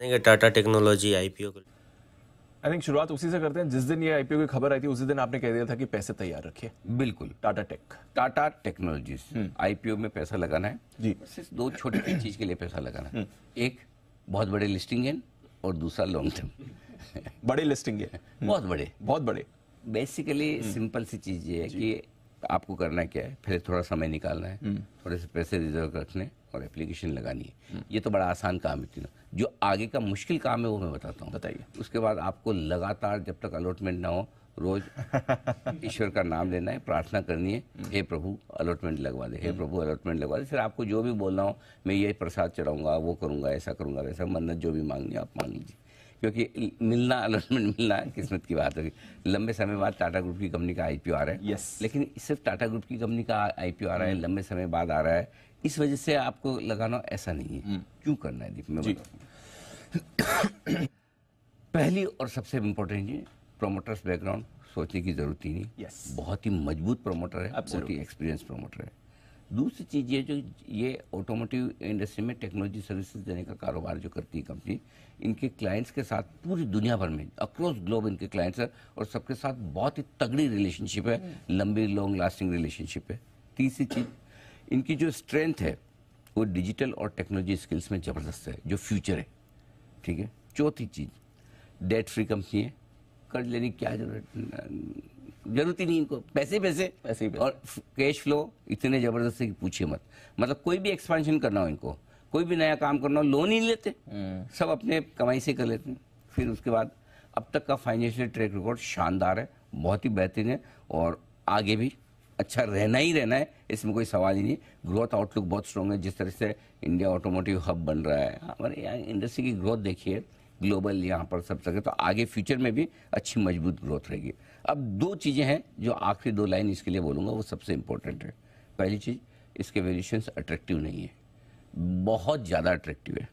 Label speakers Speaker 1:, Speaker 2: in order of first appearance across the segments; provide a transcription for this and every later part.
Speaker 1: देंगे Tata technology IPO को।
Speaker 2: I think शुरुआत उसी से करते हैं। जिस दिन ये आईपीओ की खबर आई थी उसी दिन आपने कह दिया था कि पैसे तैयार रखिए।
Speaker 3: बिल्कुल।
Speaker 2: Tata tech,
Speaker 3: Tata technologies IPO में पैसा लगाना है
Speaker 2: जी।
Speaker 3: सिर्फ दो छोटी सी चीज के लिए पैसा लगाना है। एक बहुत बड़े लिस्टिंग गेन और दूसरा लॉन्ग टर्म।
Speaker 2: बड़े लिस्टिंग है,
Speaker 3: बहुत बड़े,
Speaker 2: बहुत बड़े।
Speaker 3: बेसिकली सिंपल सी चीज ये है कि आपको करना क्या है, फिर थोड़ा समय निकालना है, थोड़े से पैसे रिजर्व रखने और एप्लीकेशन लगानी है। ये तो बड़ा आसान काम है। तीनों जो आगे का मुश्किल काम है वो मैं बताता हूँ।
Speaker 2: बताइए।
Speaker 3: उसके बाद आपको लगातार जब तक अलॉटमेंट ना हो रोज ईश्वर का नाम लेना है, प्रार्थना करनी है, हे प्रभु अलॉटमेंट लगवा दे, हे प्रभु अलॉटमेंट लगवा दे। फिर आपको जो भी बोलना हो, मैं ये प्रसाद चढ़ाऊंगा, वो करूंगा, ऐसा करूंगा, वैसा, मन्नत जो भी मांगनी है आप मांग लीजिए, क्योंकि मिलना, अलॉटमेंट मिलना किस्मत की बात होगी। लंबे समय बाद टाटा ग्रुप की कंपनी का आईपीओ आ रहा है।
Speaker 2: Yes.
Speaker 3: लेकिन सिर्फ टाटा ग्रुप की कंपनी का आईपीओ आ रहा है, लंबे समय बाद आ रहा है, इस वजह से आपको लगाना ऐसा नहीं है। क्यों करना है दीप, मैं बताता हूं। पहली और सबसे इम्पोर्टेंट चीज, प्रोमोटर्स बैकग्राउंड सोचने की जरूरत ही नहीं।
Speaker 2: Yes.
Speaker 3: बहुत ही मजबूत प्रोमोटर है, बहुत ही एक्सपीरियंस प्रोमोटर है। दूसरी चीज ये जो ये ऑटोमोटिव इंडस्ट्री में टेक्नोलॉजी सर्विसेज देने का कारोबार जो करती है कंपनी, इनके क्लाइंट्स के साथ पूरी दुनिया भर में अक्रॉस ग्लोब इनके क्लाइंट्स है और सबके साथ बहुत ही तगड़ी रिलेशनशिप है, लंबी लॉन्ग लास्टिंग रिलेशनशिप है। तीसरी चीज, इनकी जो स्ट्रेंथ है वो डिजिटल और टेक्नोलॉजी स्किल्स में जबरदस्त है, जो फ्यूचर है। ठीक है। चौथी चीज, डेट फ्री कंपनी है, कर्ज लेने की क्या जरूरत ही नहीं इनको, पैसे पैसे और कैश फ्लो इतने जबरदस्त है कि पूछिए मत। मतलब कोई भी एक्सपेंशन करना हो इनको, कोई भी नया काम करना हो, लोन ही नहीं लेते, सब अपने कमाई से कर लेते हैं। फिर उसके बाद अब तक का फाइनेंशियल ट्रैक रिकॉर्ड शानदार है, बहुत ही बेहतरीन है और आगे भी अच्छा रहना ही रहना है, इसमें कोई सवाल ही नहीं। ग्रोथ आउटलुक बहुत स्ट्रॉन्ग है। जिस तरह से इंडिया ऑटोमोटिव हब बन रहा है, हमारे यहाँ इंडस्ट्री की ग्रोथ देखिए, ग्लोबल यहाँ पर सब जगह, तो आगे फ्यूचर में भी अच्छी मजबूत ग्रोथ रहेगी। अब दो चीज़ें हैं जो आखिरी दो लाइन इसके लिए बोलूँगा, वो सबसे इंपॉर्टेंट है। पहली चीज़, इसके वैल्यूएशंस अट्रैक्टिव नहीं है, बहुत ज़्यादा अट्रैक्टिव है,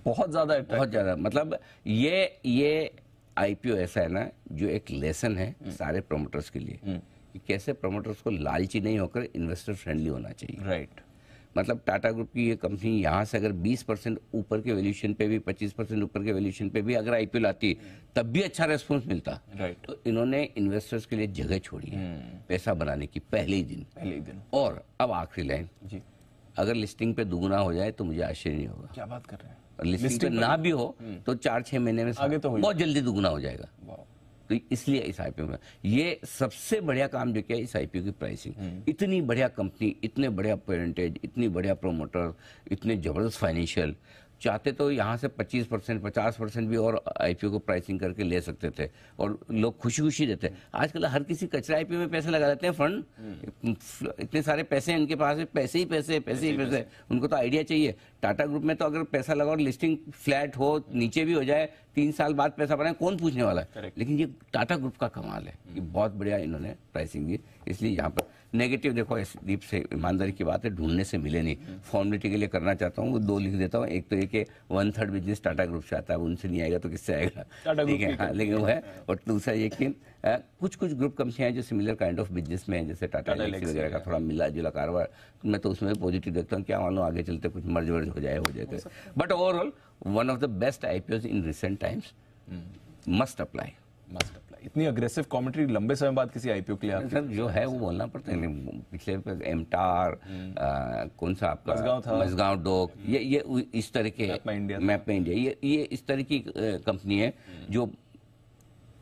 Speaker 2: बहुत ज़्यादा,
Speaker 3: बहुत ज़्यादा। मतलब ये आईपीओ ऐसा है ना, जो एक लेसन है सारे प्रमोटर्स के लिए कि कैसे प्रमोटर्स को लालची नहीं होकर इन्वेस्टर फ्रेंडली होना चाहिए।
Speaker 2: राइट।
Speaker 3: मतलब टाटा ग्रुप की ये कंपनी यहाँ से अगर 20% ऊपर के वैल्यूएशन पे भी, 25% ऊपर के वैल्यूएशन पे भी अगर आईपीओ लाती तब भी अच्छा रेस्पॉन्स मिलता।
Speaker 2: राइट।
Speaker 3: तो इन्होंने इन्वेस्टर्स के लिए जगह छोड़ी है पैसा बनाने की पहले ही दिन। और अब आखिरी लाइन जी, अगर लिस्टिंग पे दुगुना हो जाए तो मुझे आश्चर्य नहीं होगा।
Speaker 2: क्या बात कर रहे हैं।
Speaker 3: और लिस्टिंग पे ना भी हो तो 4-6 महीने में
Speaker 2: आगे तो
Speaker 3: बहुत जल्दी दुगुना हो जाएगा। तो इसलिए इस आईपीओ में ये सबसे बढ़िया काम जो किया इस आईपीओ की प्राइसिंग। इतनी बढ़िया कंपनी, इतने बढ़िया पेरेंटेज, इतनी बढ़िया प्रोमोटर, इतने जबरदस्त फाइनेंशियल, चाहते तो यहाँ से 25%, 50% भी और आईपीओ को प्राइसिंग करके ले सकते थे और लोग खुशी खुशी देते। आजकल हर किसी कचरा आईपीओ में पैसे लगा देते हैं, फंड इतने सारे पैसे हैं उनके पास है, पैसे ही पैसे। उनको तो आइडिया चाहिए। टाटा ग्रुप में तो अगर पैसा लगा और लिस्टिंग फ्लैट हो, नीचे भी हो जाए, 3 साल बाद पैसा बनाए, कौन पूछने वाला है। लेकिन ये टाटा ग्रुप का कमाल है कि बहुत बढ़िया इन्होंने प्राइसिंग दी। इसलिए यहाँ पर नेगेटिव देखो, दीप से ईमानदारी की बात है, ढूंढने से मिले नहीं। फॉर्मेलिटी के लिए करना चाहता हूँ, वो 2 लिख देता हूँ। एक तो ये कि 1/3 बिजनेस टाटा ग्रुप से आता है, उनसे नहीं आएगा तो किससे आएगा, ठीक है। हाँ, लेकिन वो है। और दूसरा ये कि कुछ ग्रुप कंपनियां हैं जो सिमिलर काइंड ऑफ बिजनेस में है, जैसे टाटा एलेक्सी वगैरह का थोड़ा मिला जुला कारोबार, मैं तो उसमें पॉजिटिव देखता हूँ। क्या मालूम आगे चलते कुछ मर्ज वर्ज हो जाए। But overall one of the best IPO in recent times, must apply.
Speaker 2: इतनी अग्रेसिव कमेंट्री लंबे समय बाद किसी आईपीओ के लिए आपकी?
Speaker 3: सर जो है वो बोलना पड़ता है। पिछले एमटार, कौन सा आपका मझगांव डॉक, ये इस तरह के मैप में इंडिया, ये इस तरह की कंपनी है जो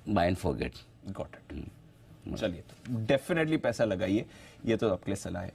Speaker 3: buy and forget.
Speaker 2: Got it. चलिए, तो डेफिनेटली पैसा लगाइए, ये तो आपके लिए सलाह है।